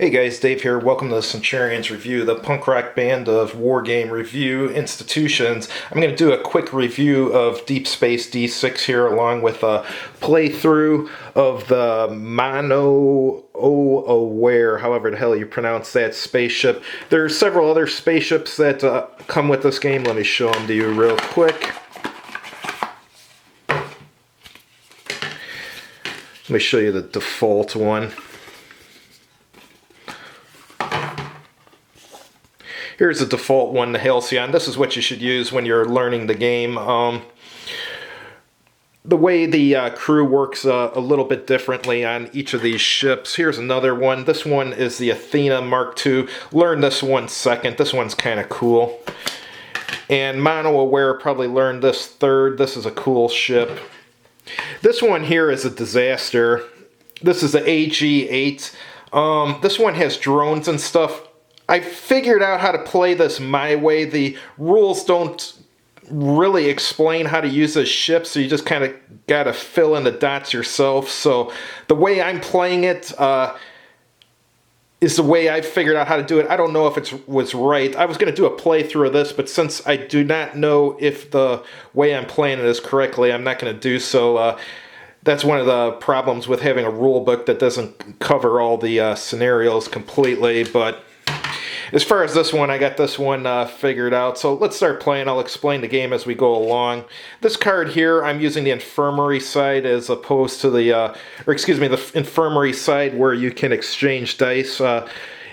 Hey guys, Dave here. Welcome to the Centurions Review, the punk rock band of wargame review institutions. I'm going to do a quick review of Deep Space D-6 here, along with a playthrough of the Mononoaware, however the hell you pronounce that, spaceship. There's several other spaceships that come with this game. Let me show them to you real quick. Let me show you the default one. Here's the default one, the Halcyon. This is what you should use when you're learning the game. The way the crew works a little bit differently on each of these ships. Here's another one. This one is the Athena Mark II. Learn this one second. This one's kind of cool. And Mononoaware probably learned this third. This is a cool ship. This one here is a disaster. This is the AG-8. This one has drones and stuff. I figured out how to play this my way. The rules don't really explain how to use this ship, so you just kind of got to fill in the dots yourself. So the way I'm playing it is the way I figured out how to do it. I don't know if it was right. I was going to do a playthrough of this, but since I do not know if the way I'm playing it is correctly, I'm not going to do so. That's one of the problems with having a rule book that doesn't cover all the scenarios completely, but as far as this one, I got this one figured out. So let's start playing. I'll explain the game as we go along. This card here, I'm using the infirmary side as opposed to the infirmary side where you can exchange dice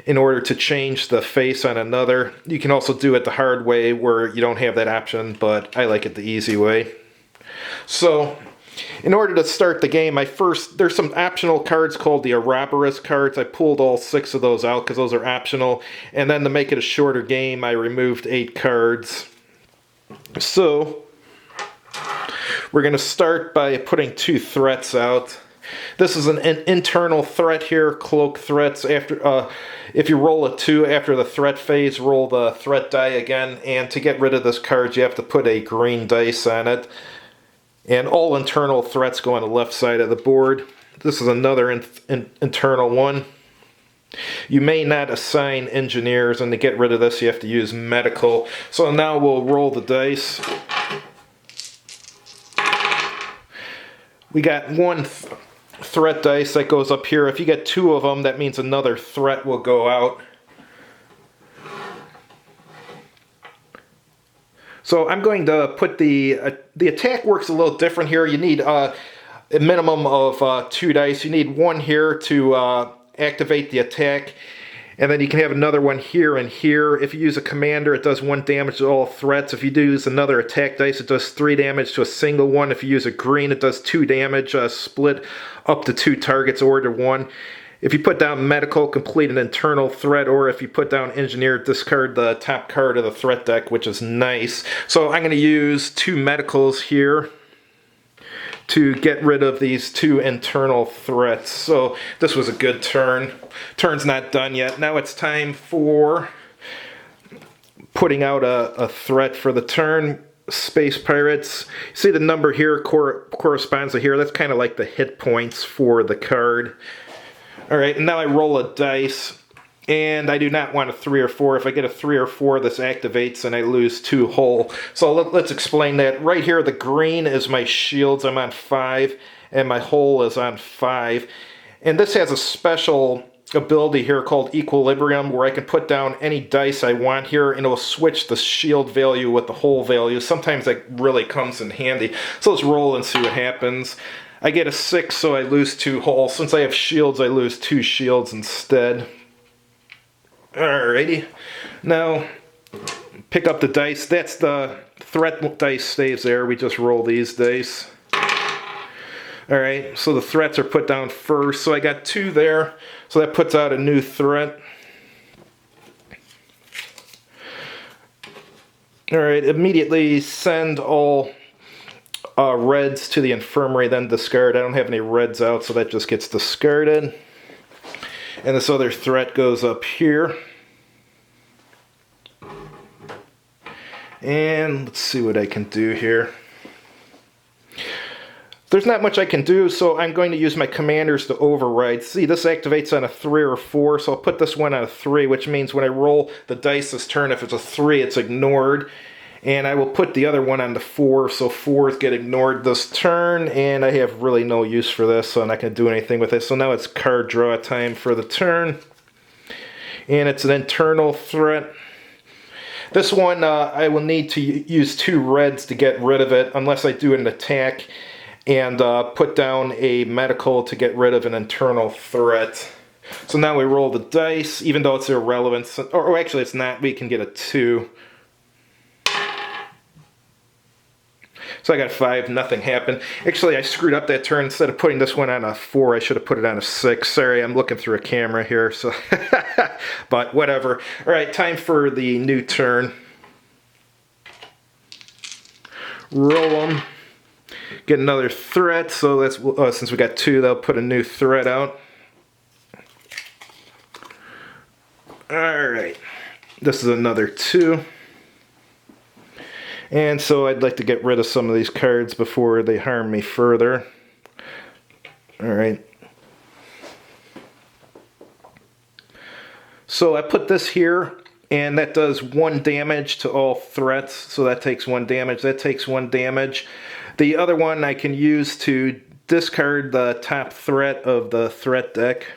in order to change the face on another. You can also do it the hard way where you don't have that option, but I like it the easy way. So in order to start the game, there's some optional cards called the Ouroboros cards. I pulled all 6 of those out because those are optional. And then to make it a shorter game, I removed 8 cards. So we're going to start by putting 2 threats out. This is an internal threat here, cloak threats. If you roll a 2 after the threat phase, roll the threat die again. And to get rid of this card, you have to put a green dice on it. And all internal threats go on the left side of the board. This is another internal one. You may not assign engineers, and to get rid of this you have to use medical. So now we'll roll the dice. We got 1 threat dice that goes up here. If you get 2 of them, that means another threat will go out. So I'm going to put the attack works a little different here. You need a minimum of 2 dice. You need 1 here to activate the attack. And then you can have another one here and here. If you use a commander, it does 1 damage to all threats. If you do use another attack dice, it does 3 damage to a single one. If you use a green, it does 2 damage, split up to 2 targets or to 1. If you put down medical, complete an internal threat, or if you put down engineer, discard the top card of the threat deck, which is nice. So I'm going to use 2 medicals here to get rid of these 2 internal threats. So this was a good turn. Turn's not done yet. Now it's time for putting out a threat for the turn. Space Pirates. See the number here corresponds to here. That's kind of like the hit points for the card. Alright, and now I roll a dice, and I do not want a 3 or 4. If I get a 3 or 4, this activates and I lose 2 hull. So let's explain that. Right here, the green is my shields. I'm on 5, and my hull is on 5. And this has a special ability here called Equilibrium, where I can put down any dice I want here, and it will switch the shield value with the hull value. Sometimes that really comes in handy. So let's roll and see what happens. I get a 6, so I lose 2 hulls. Since I have shields, I lose 2 shields instead. Alrighty. Now, pick up the dice. That's the threat dice stays there. We just roll these dice. Alright, so the threats are put down first. So I got 2 there. So that puts out a new threat. Alright, immediately send all reds to the infirmary, then discard. I don't have any reds out, so that just gets discarded. And this other threat goes up here. And let's see what I can do here. There's not much I can do, so I'm going to use my commanders to override. See, this activates on a 3 or a 4, so I'll put this one on a 3, which means when I roll the dice this turn, if it's a 3, it's ignored. And I will put the other one on the 4, so 4s get ignored this turn, and I have really no use for this, so I'm not going to do anything with it. So now it's card draw time for the turn. And it's an internal threat. This one, I will need to use 2 reds to get rid of it, unless I do an attack and put down a medical to get rid of an internal threat. So now we roll the dice, even though it's irrelevant. Or actually it's not, we can get a 2. So I got 5, nothing happened. Actually, I screwed up that turn. Instead of putting this one on a 4, I should have put it on a 6. Sorry, I'm looking through a camera here, so but whatever. All right, time for the new turn. Roll them. Get another threat, so that's since we got 2, they'll put a new threat out. All right, this is another 2. And so I'd like to get rid of some of these cards before they harm me further. Alright. So I put this here, and that does 1 damage to all threats. So that takes 1 damage. That takes 1 damage. The other one I can use to discard the top threat of the threat deck.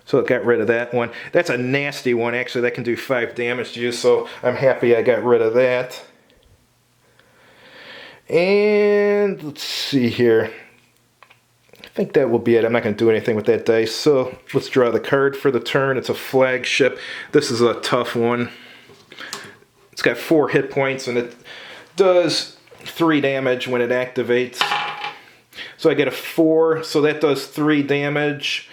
So it got rid of that one. That's a nasty one, actually. That can do 5 damage to you, so I'm happy I got rid of that. And let's see here. I think that will be it. I'm not going to do anything with that dice. So let's draw the card for the turn. It's a flagship. This is a tough one. It's got 4 hit points, and it does 3 damage when it activates. So I get a 4, so that does 3 damage.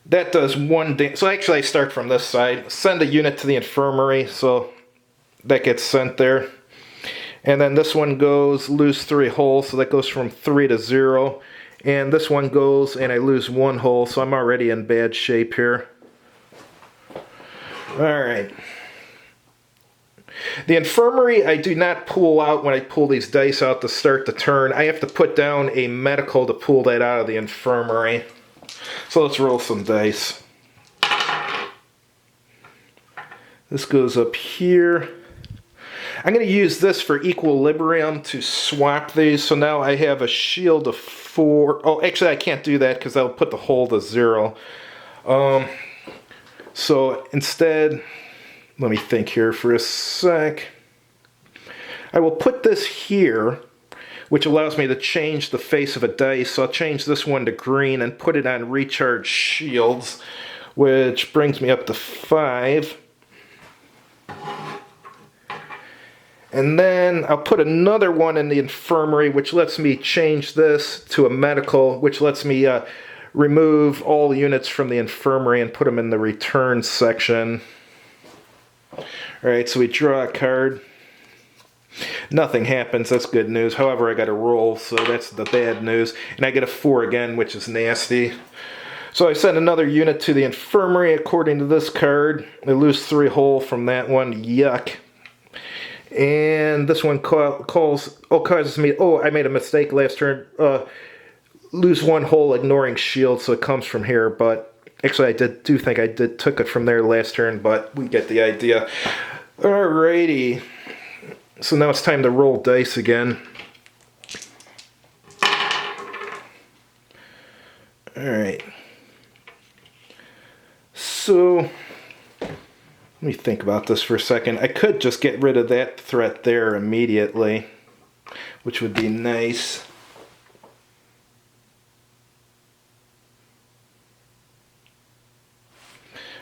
That does 1 damage. So actually I start from this side. Send a unit to the infirmary, so that gets sent there. And then this one goes, lose 3 hull, so that goes from 3 to 0. And this one goes, and I lose 1 hull, so I'm already in bad shape here. Alright. The infirmary I do not pull out when I pull these dice out to start the turn. I have to put down a medical to pull that out of the infirmary. So let's roll some dice. This goes up here. I'm going to use this for equilibrium to swap these. So now I have a shield of 4. Oh, actually I can't do that because I'll put the hull to 0. So instead, let me think here for a sec. I will put this here, which allows me to change the face of a dice. So I'll change this one to green and put it on recharge shields, which brings me up to 5. And then I'll put another one in the infirmary, which lets me change this to a medical, which lets me remove all units from the infirmary and put them in the return section. Alright, so we draw a card. Nothing happens, that's good news. However, I got a roll, so that's the bad news. And I get a 4 again, which is nasty. So I send another unit to the infirmary according to this card. I lose 3 hull from that one. Yuck. And this one causes me... Oh, I made a mistake last turn. Lose 1 hull ignoring shield, so it comes from here. But actually, I do think I took it from there last turn, but we get the idea. Alrighty. So now it's time to roll dice again. Alright. So, let me think about this for a second. I could just get rid of that threat there immediately, which would be nice.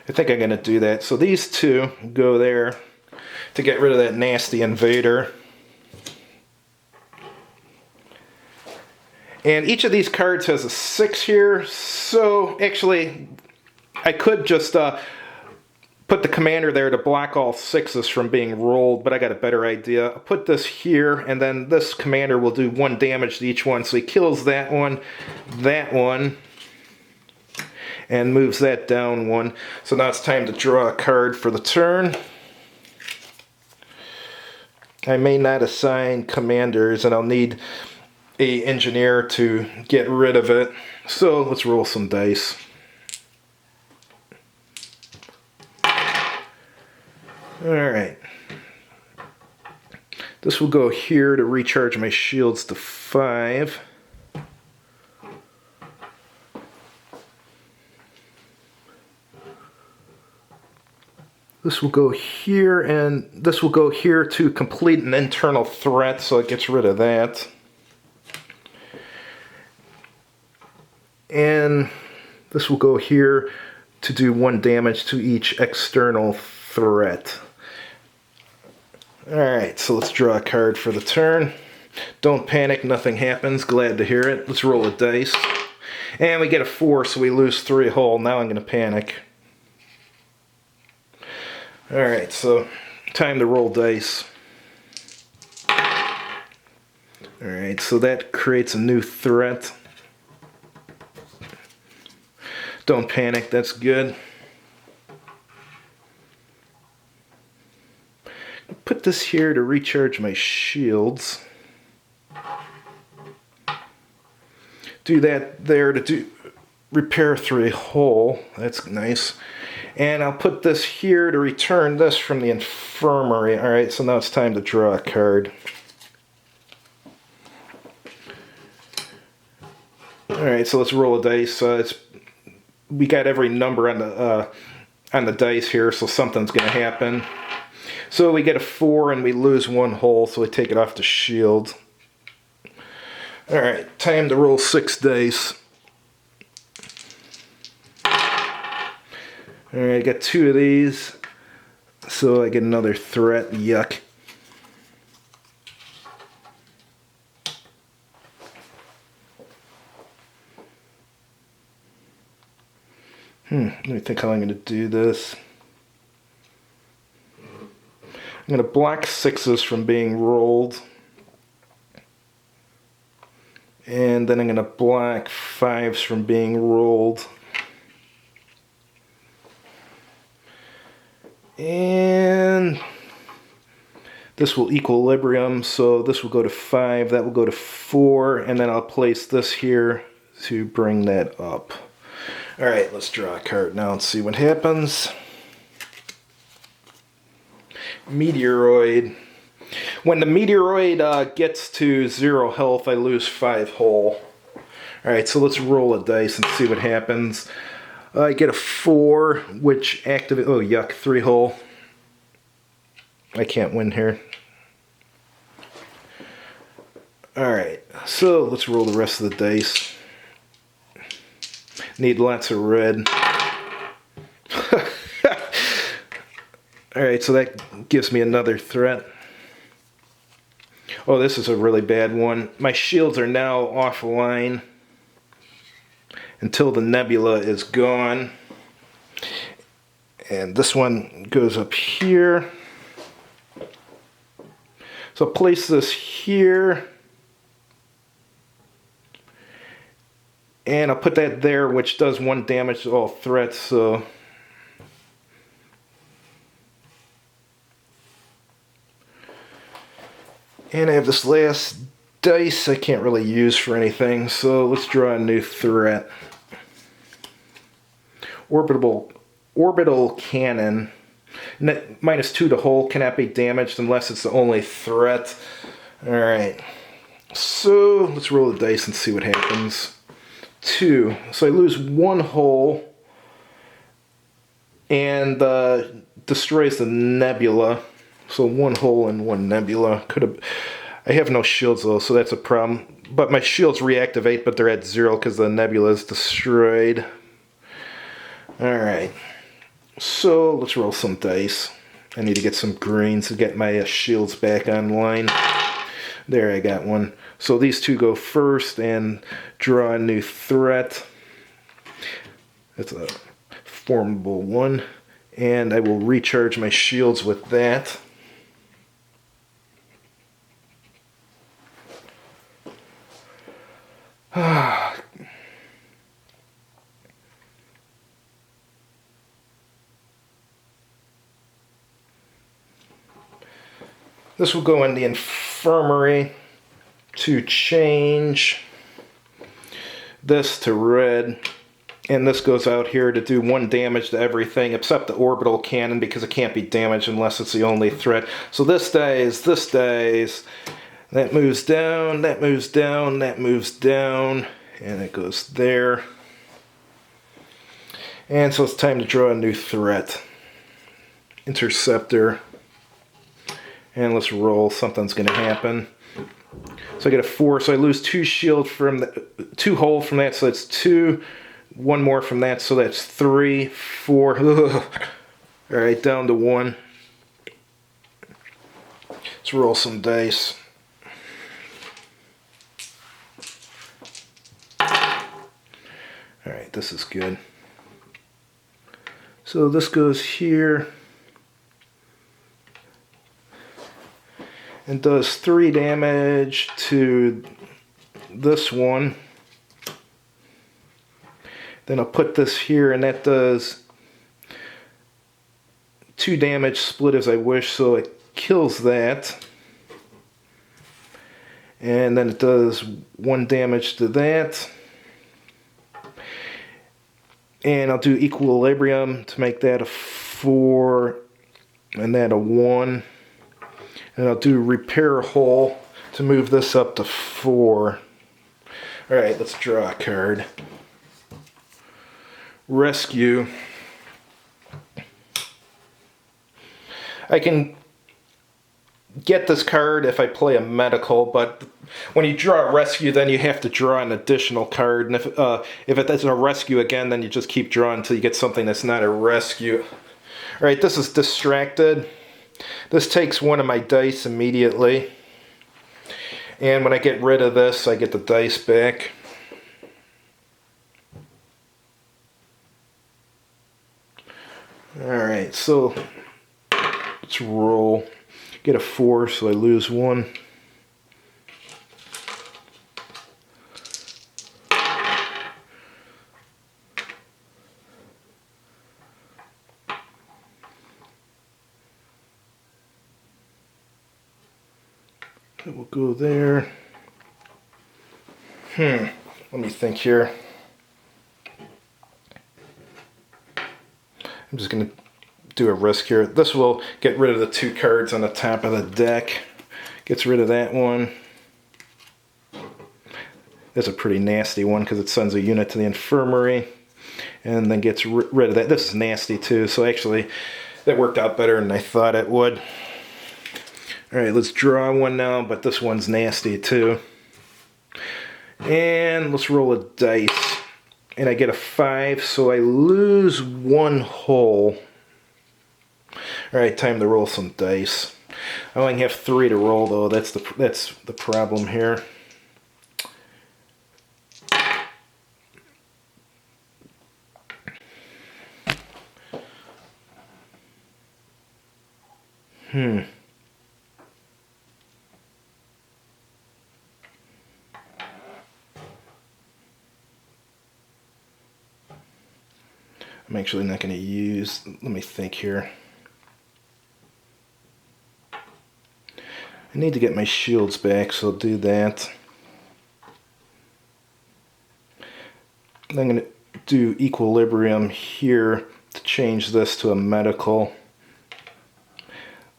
I think I'm going to do that. So these 2 go there to get rid of that nasty invader. And each of these cards has a 6 here, so actually I could just put the commander there to block all 6s from being rolled, but I got a better idea. I'll put this here, and then this commander will do 1 damage to each one, so he kills that one, and moves that down 1. So now it's time to draw a card for the turn. I may not assign commanders, and I'll need a engineer to get rid of it. So let's roll some dice. Alright. This will go here to recharge my shields to 5. This will go here, and this will go here to complete an internal threat, so it gets rid of that. And this will go here to do 1 damage to each external threat. Alright, so let's draw a card for the turn. Don't panic, nothing happens. Glad to hear it. Let's roll a dice. And we get a 4, so we lose 3 whole. Now I'm going to panic. Alright, so time to roll dice. Alright, so that creates a new threat. Don't panic, that's good. Put this here to recharge my shields. Do that there to repair 3 whole. That's nice. And I'll put this here to return this from the infirmary. Alright, so now it's time to draw a card. Alright, so let's roll a dice. We got every number on the dice here, so something's going to happen. So we get a 4 and we lose 1 whole, so we take it off the shield. Alright, time to roll 6 dice. Alright, I got 2 of these, so I get another threat. Yuck. Let me think how I'm going to do this. I'm going to block 6s from being rolled. And then I'm going to block 5s from being rolled. And this will equilibrium, so this will go to 5, that will go to 4, and then I'll place this here to bring that up. Alright, let's draw a card now and see what happens. Meteoroid. When the meteoroid gets to 0 health, I lose 5 whole. Alright, so let's roll a dice and see what happens. I get a 4, which activates... Oh, yuck, 3 whole. I can't win here. Alright, so let's roll the rest of the dice. Need lots of red. Alright, so that gives me another threat. Oh, this is a really bad one. My shields are now offline until the nebula is gone. And this one goes up here. So I'll place this here. And I'll put that there, which does 1 damage to all threats, so... And I have this last dice I can't really use for anything, so let's draw a new threat. Orbital cannon. -2 to hull, cannot be damaged unless it's the only threat. Alright. So, let's roll the dice and see what happens. 2. So I lose 1 hull and destroys the nebula. So 1 hull and 1 nebula. I have no shields though, so that's a problem. But my shields reactivate, but they're at 0 because the nebula is destroyed. Alright. So let's roll some dice. I need to get some greens to get my shields back online. There, I got one. So these 2 go first and draw a new threat. It's a formidable one. And I will recharge my shields with that. This will go in the infirmary. to change this to red. And this goes out here to do 1 damage to everything except the orbital cannon, because it can't be damaged unless it's the only threat. So this dies, that moves down, that moves down, that moves down, and it goes there. And so it's time to draw a new threat. Interceptor. And let's roll, something's gonna happen. So I get a 4, so I lose 2 shield from the 2 hull from that, so that's 2. 1 more from that, so that's 3, 4. Alright, down to 1. Let's roll some dice. Alright, this is good. So this goes here and does 3 damage to this one. Then I'll put this here, and that does 2 damage split as I wish, so it kills that. And then it does 1 damage to that. And I'll do equilibrium to make that a 4 and that a 1. And I'll do repair hull to move this up to 4. Alright, let's draw a card. Rescue. I can get this card if I play a medical, but when you draw a rescue, then you have to draw an additional card, and if it isn't a rescue again, then you just keep drawing until you get something that's not a rescue. Alright, this is distracted. This takes 1 of my dice immediately, and when I get rid of this, I get the dice back. Alright, so let's roll. Get a 4, so I lose 1. It will go there. Let me think here. I'm just going to do a risk here. This will get rid of the 2 cards on the top of the deck. Gets rid of that one. That's a pretty nasty one because it sends a unit to the infirmary. And then gets rid of that. This is nasty too, so actually that worked out better than I thought it would. Alright, let's draw 1 now, but this one's nasty too. And let's roll a dice. And I get a 5, so I lose 1 hull. Alright, time to roll some dice. I only have 3 to roll though, that's the problem here. I'm actually not going to use, let me think here. I need to get my shields back, so I'll do that. I'm going to do equilibrium here to change this to a medical.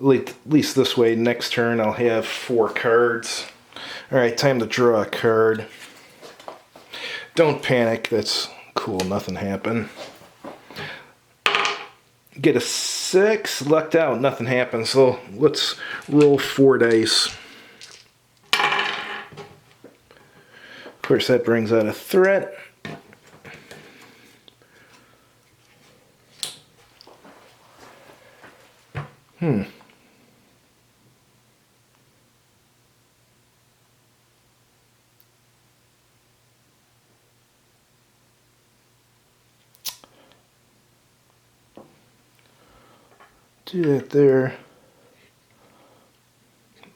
At least this way, next turn I'll have 4 cards. Alright, time to draw a card. Don't panic, that's cool, nothing happened. Get a 6, lucked out, nothing happened, so let's roll 4 dice. Of course, that brings out a threat. Do that there.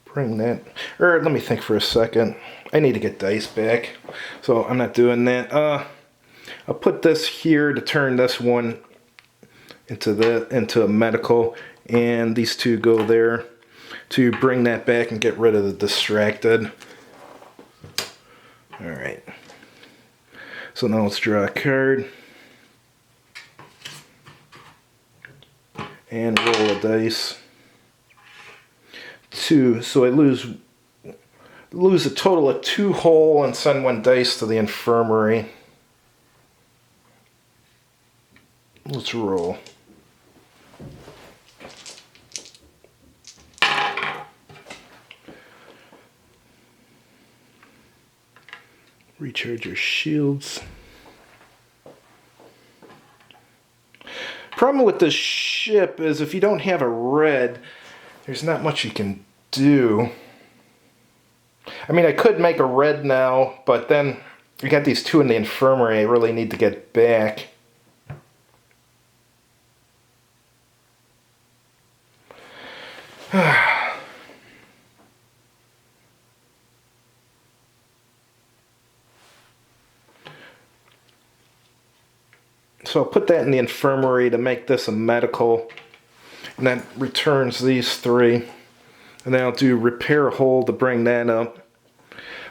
Bring that. Or let me think for a second. I need to get dice back, so I'm not doing that. I'll put this here to turn this one into a medical, and these 2 go there to bring that back and get rid of the distracted. Alright. So now let's draw a card. And roll a dice. 2. So I lose a total of 2 whole and send 1 dice to the infirmary. Let's roll. Recharge your shields. Problem with this ship is if you don't have a red, there's not much you can do. I mean, I could make a red now, but then we got these 2 in the infirmary I really need to get back. So I'll put that in the infirmary to make this a medical. And that returns these 3. And then I'll do repair a hole to bring that up.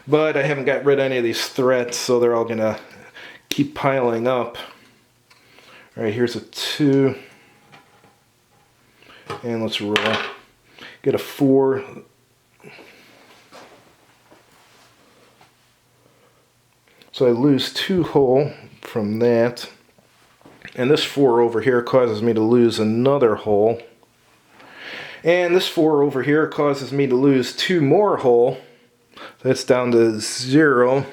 But I haven't got rid of any of these threats, so they're all going to keep piling up. Alright, here's a 2. And let's roll. Get a 4. So I lose 2 whole from that. And this 4 over here causes me to lose another whole. And this 4 over here causes me to lose 2 more whole. That's down to 0.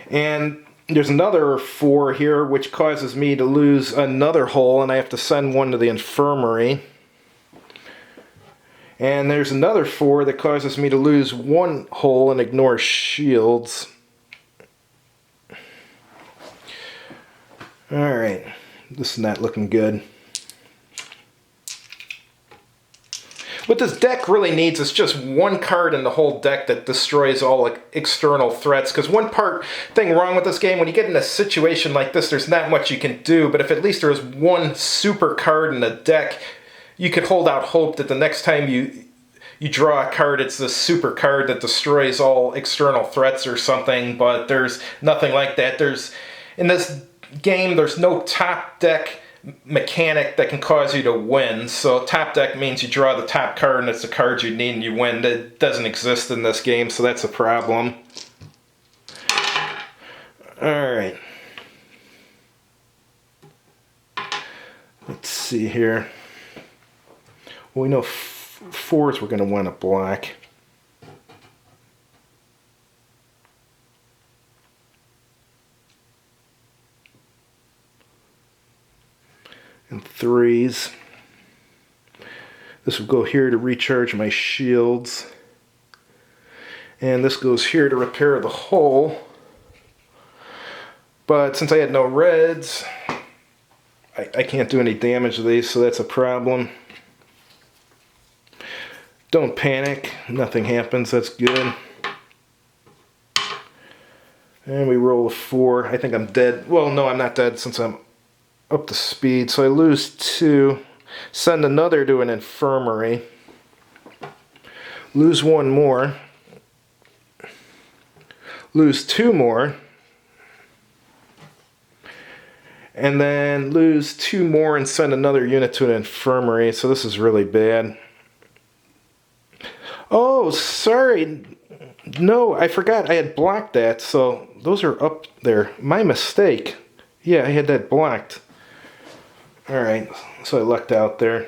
And there's another 4 here which causes me to lose another whole, and I have to send 1 to the infirmary. And there's another 4 that causes me to lose 1 whole and ignore shields. Alright, this is not looking good. What this deck really needs is just 1 card in the whole deck that destroys all external threats. Because one thing wrong with this game, when you get in a situation like this, there's not much you can do. But if at least there was 1 super card in the deck, you could hold out hope that the next time you draw a card, it's this super card that destroys all external threats or something. But there's nothing like that. In this game, there's no top deck mechanic that can cause you to win. So top deck means you draw the top card and it's the card you need and you win. That doesn't exist in this game, so that's a problem. Alright. Let's see here. Well, we know 4s we're going to want to block. And 3s. This will go here to recharge my shields. And this goes here to repair the hole. But since I had no reds, I can't do any damage to these, so that's a problem. Don't panic. Nothing happens. That's good. And we roll a 4. I think I'm dead. Well, no, I'm not dead since I'm up to speed. So I lose 2. Send another to an infirmary. Lose 1 more. Lose 2 more. And then lose 2 more and send another unit to an infirmary. So this is really bad. Oh, sorry. No, I forgot I had blocked that. So those are up there. My mistake. Yeah, I had that blocked. Alright, so I lucked out there.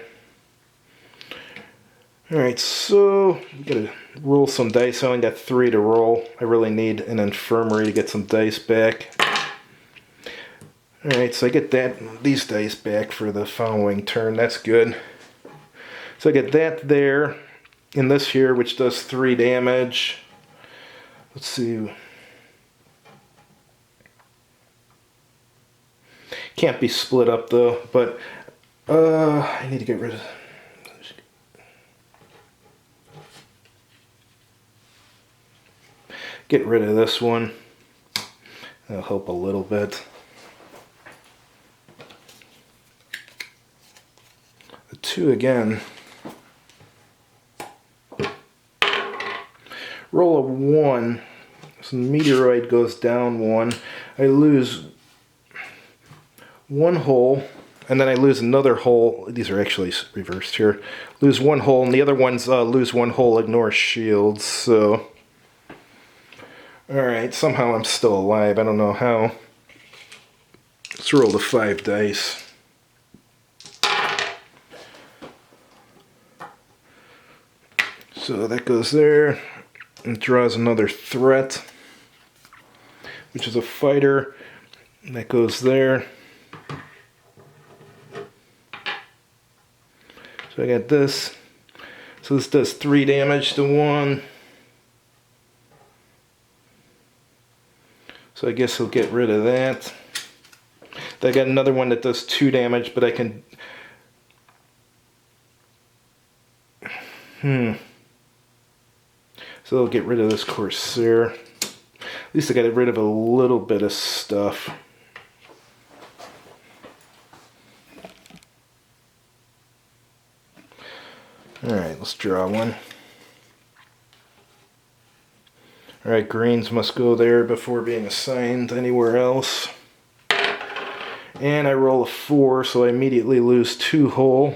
Alright, so we gotta roll some dice. I only got 3 to roll. I really need an infirmary to get some dice back. Alright, so I get these dice back for the following turn. That's good. So I get that there in this here, which does 3 damage. Let's see. Can't be split up though, but I need to get rid of. Get rid of this one. That'll help a little bit. The 2 again. Roll a 1. So the meteoroid goes down one. I lose one hole, and then I lose another hole. These are actually reversed here. Lose one hole, and the other ones lose one hole, ignore shields. So, alright, somehow I'm still alive. I don't know how. Let's roll the 5 dice. So that goes there. It draws another threat, which is a fighter. And that goes there. So I got this. So this does 3 damage to one. So I guess he'll get rid of that. Then I got another one that does 2 damage, but I can... So I'll get rid of this Corsair. At least I got rid of a little bit of stuff. Alright, let's draw one. Alright, greens must go there before being assigned anywhere else. And I roll a 4, so I immediately lose 2 hole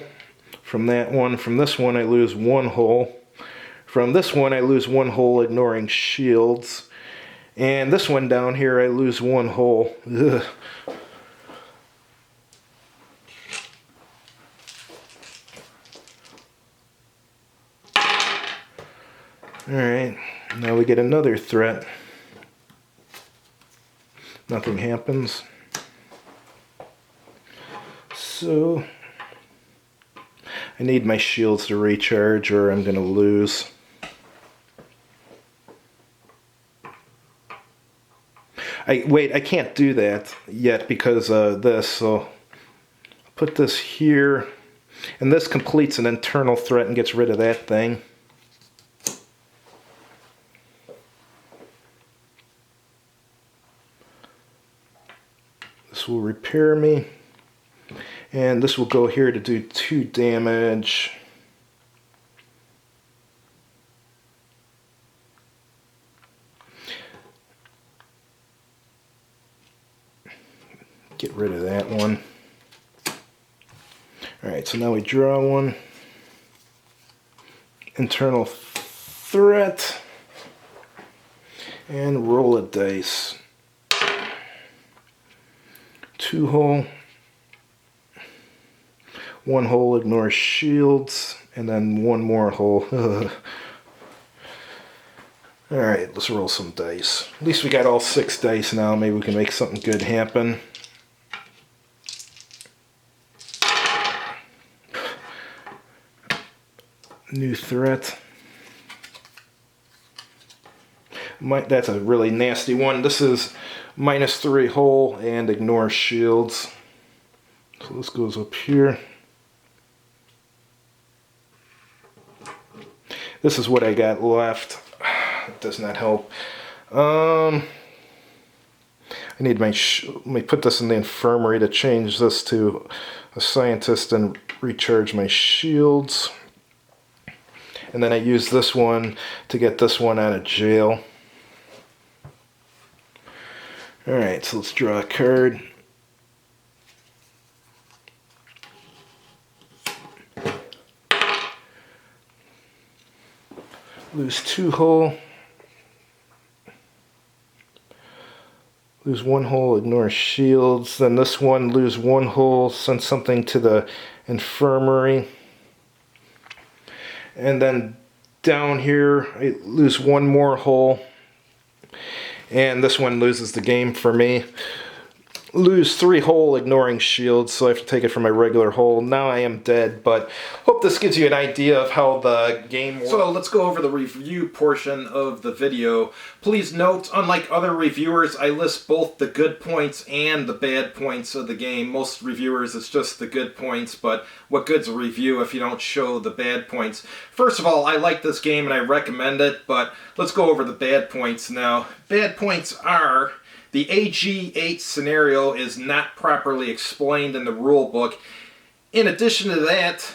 from that one. From this one I lose 1 hole. From this one I lose 1 hole ignoring shields. And this one down here I lose 1 hole. Ugh. Alright, now we get another threat. Nothing happens. So I need my shields to recharge or I'm going to lose. Wait, I can't do that yet because of this, so I'll put this here, and this completes an internal threat and gets rid of that thing. This will repair me, and this will go here to do 2 damage. Get rid of that one. Alright, so now we draw one. Internal threat. And roll a dice. 2 hole. 1 hole, ignore shields. And then 1 more hole. Alright, let's roll some dice. At least we got all 6 dice now. Maybe we can make something good happen. New threat. That's a really nasty one. This is -3 hole and ignore shields. So this goes up here. This is what I got left. It does not help. I need let me put this in the infirmary to change this to a scientist and recharge my shields. And then I use this one to get this one out of jail. Alright, so let's draw a card. Lose 2 hole. Lose 1 hole, ignore shields. Then this one, lose 1 hole, send something to the infirmary. And then down here, I lose 1 more hole. And this one loses the game for me. Lose 3 hole, ignoring shields, so I have to take it from my regular hole. Now I am dead, but hope this gives you an idea of how the game works. So let's go over the review portion of the video. Please note, unlike other reviewers, I list both the good points and the bad points of the game. Most reviewers, it's just the good points, but what good's a review if you don't show the bad points? First of all, I like this game and I recommend it, but let's go over the bad points now. Bad points are: the AG8 scenario is not properly explained in the rule book. In addition to that,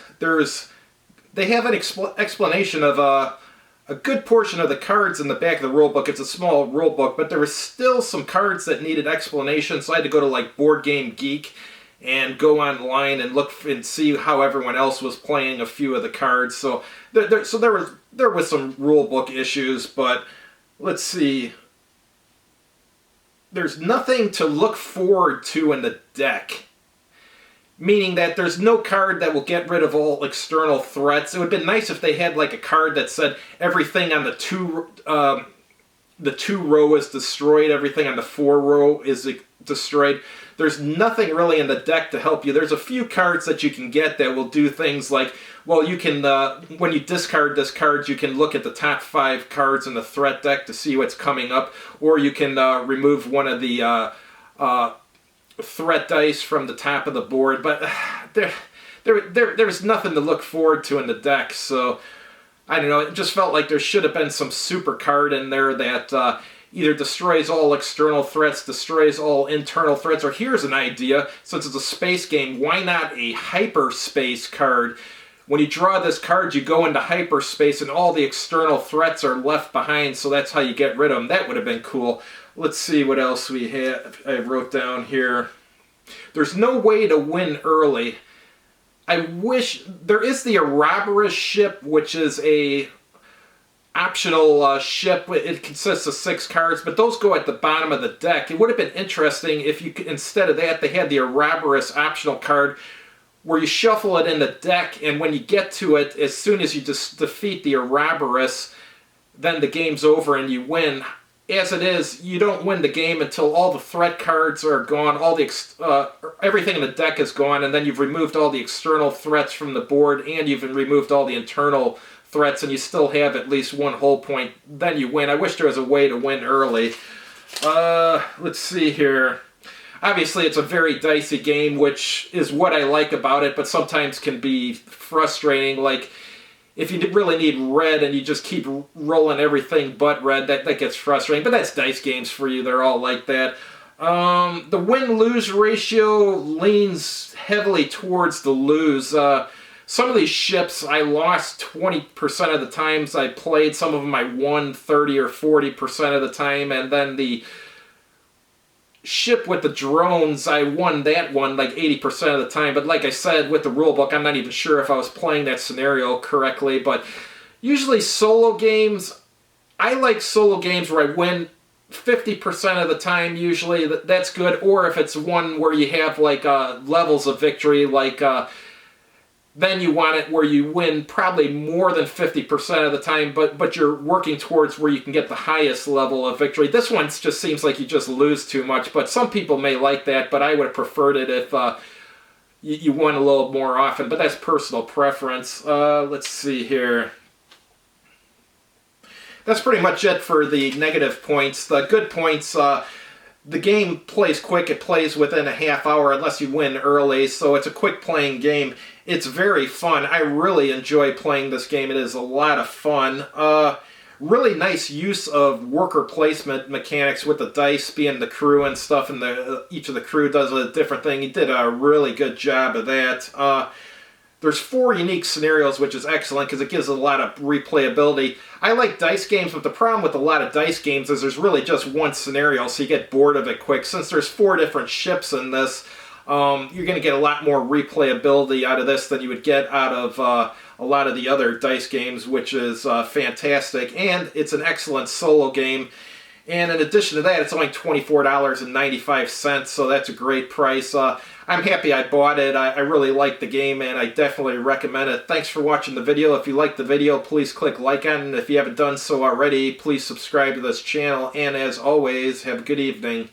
they have an explanation of a a good portion of the cards in the back of the rule book. It's a small rule book, but there was still some cards that needed explanation, so I had to go to like Board Game Geek and go online and look and see how everyone else was playing a few of the cards. So there was some rule book issues, but let's see. There's nothing to look forward to in the deck. Meaning that there's no card that will get rid of all external threats. It would have been nice if they had like a card that said everything on the two row is destroyed, everything on the 4 row is destroyed. There's nothing really in the deck to help you. There's a few cards that you can get that will do things like, well, you can, when you discard this card, you can look at the top 5 cards in the threat deck to see what's coming up, or you can remove one of the threat dice from the top of the board, but there's nothing to look forward to in the deck, so I don't know, it just felt like there should have been some super card in there that either destroys all external threats, destroys all internal threats, or here's an idea, since it's a space game, why not a hyperspace card? When you draw this card, you go into hyperspace and all the external threats are left behind, so that's how you get rid of them. That would have been cool. Let's see what else we have. I wrote down here. There's no way to win early. I wish... There is the Ouroboros ship, which is a optional ship. It consists of 6 cards, but those go at the bottom of the deck. It would have been interesting if you could, instead of that, they had the Ouroboros optional card where you shuffle it in the deck, and when you get to it, as soon as you just defeat the Ouroboros, then the game's over and you win. As it is, you don't win the game until all the threat cards are gone, all the everything in the deck is gone, and then you've removed all the external threats from the board, and you've removed all the internal threats, and you still have at least 1 whole point. Then you win. I wish there was a way to win early. Let's see here. Obviously, it's a very dicey game, which is what I like about it, but sometimes can be frustrating. Like, if you really need red and you just keep rolling everything but red, that gets frustrating. But that's dice games for you. They're all like that. The win-lose ratio leans heavily towards the lose. Some of these ships I lost 20% of the times I played. Some of them I won 30 or 40% of the time. And then the ship with the drones, I won that one like 80% of the time, but like I said, with the rulebook, I'm not even sure if I was playing that scenario correctly, but usually solo games, I like solo games where I win 50% of the time usually, that's good, or if it's one where you have like levels of victory, like then you want it where you win probably more than 50% of the time, but you're working towards where you can get the highest level of victory. This one just seems like you just lose too much, but some people may like that, but I would have preferred it if you won a little more often, but that's personal preference. Let's see here. That's pretty much it for the negative points. The good points, the game plays quick. It plays within a half hour unless you win early, so it's a quick playing game. It's very fun. I really enjoy playing this game. It is a lot of fun. Really nice use of worker placement mechanics with the dice being the crew and stuff, and each of the crew does a different thing. He did a really good job of that. There's 4 unique scenarios, which is excellent because it gives a lot of replayability. I like dice games, but the problem with a lot of dice games is there's really just one scenario, so you get bored of it quick. Since there's 4 different ships in this, you're going to get a lot more replayability out of this than you would get out of a lot of the other dice games, which is fantastic. And it's an excellent solo game. And in addition to that, it's only $24.95, so that's a great price. I'm happy I bought it. I really like the game, and I definitely recommend it. Thanks for watching the video. If you liked the video, please click like on it. And if you haven't done so already, please subscribe to this channel. And as always, have a good evening.